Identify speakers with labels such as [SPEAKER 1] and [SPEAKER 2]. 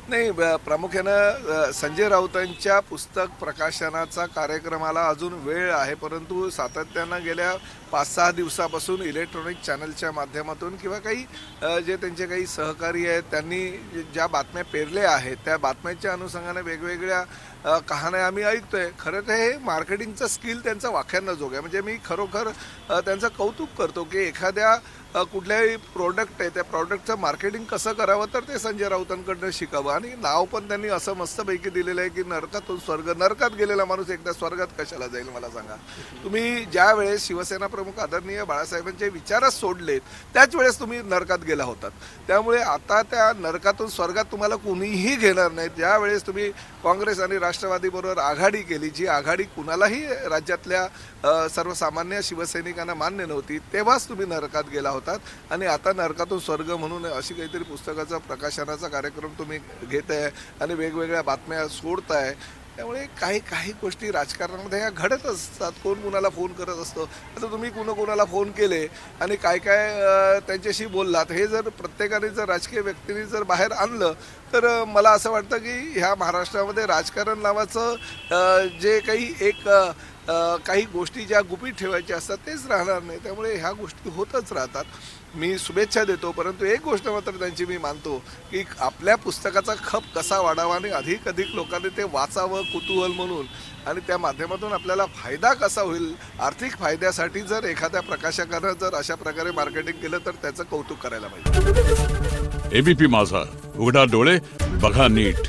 [SPEAKER 1] नाही, प्रामुख्यानं संजय राऊतांच्या पुस्तक प्रकाशनाचा कार्यक्रमाला अजून वेळ आहे, परंतु सातत्यानं गेल्या 5-6 दिवसापासून इलेक्ट्रॉनिक चॅनलच्या माध्यमातून किंवा काही जे त्यांचे काही सहकारी आहेत त्यांनी ज्या बातम्या पेरल्या आहेत त्या बातम्यांच्या अनुषंगाने वेगवेगळ्या कहाण्या आम्ही ऐकतोय. खरं तर हे मार्केटिंगचं स्किल त्यांचं वाख्यांनाजोगं आहे. म्हणजे मी खरोखर त्यांचं कौतुक करतो की एखाद्या कुठल्याही प्रोडक्ट आहे त्या प्रोडक्टचं मार्केटिंग कसं करावं तर ते संजय राऊतांकडनं शिकावं. आणि नाव पण त्यांनी असं मस्तपैकी दिलेलं आहे की नरकातून स्वर्ग. नरकात गेलेला माणूस एकदा स्वर्गात कशाला जाईल मला सांगा. तुम्ही ज्या वेळेस शिवसेना प्रमुख आदरणीय बाळासाहेबांचे विचारच सोडलेत त्याच वेळेस तुम्ही नरकात गेला होतात. त्यामुळे आता त्या नरकातून स्वर्गात तुम्हाला कुणीही घेणार नाही. ज्या वेळेस तुम्ही काँग्रेस आणि राष्ट्रवादीबरोबर आघाडी केली, जी आघाडी कुणालाही राज्यातल्या सर्वसामान्य शिवसैनिकांना मान्य नव्हती, तेव्हाच तुम्ही नरकात गेला होतात. आणि आता नरकातून स्वर्ग म्हणून अशी काहीतरी पुस्तकाचा प्रकाशनाचा कार्यक्रम तुम्ही घेताय आणि वेगवेगळ्या बातम्या सोडताय. त्यामुळे काही काही गोष्टी राजकारणामध्ये ह्या घडत असतात. कोण कुणाला फोन करत असतं. आता तुम्ही कुणाला फोन केले आणि काय काय त्यांच्याशी बोललात, हे जर प्रत्येकाने जर राजकीय व्यक्तींनी जर बाहेर आणलं तर मला असं वाटतं की ह्या महाराष्ट्रामध्ये राजकारण नावाचं जे काही एक काही गोष्टी ज्या गुपित ठेवायच्या असतात तेच राहणार नाही. त्यामुळे ह्या गोष्टी होतच राहतात. मी शुभेच्छा देतो, परंतु एक गोष्ट मात्र त्यांची मी मानतो की आपल्या पुस्तकाचा खप कसा वाढावा आणि अधिक लोकांनी ते वाचावं कुतूहल म्हणून, आणि त्या माध्यमातून आपल्याला फायदा कसा होईल. आर्थिक फायद्यासाठी जर एखाद्या प्रकाशकानं जर अशा प्रकारे मार्केटिंग केलं तर त्याचं कौतुक करायला पाहिजे.
[SPEAKER 2] एबीपी माझा, उघडा डोळे बघा नीट.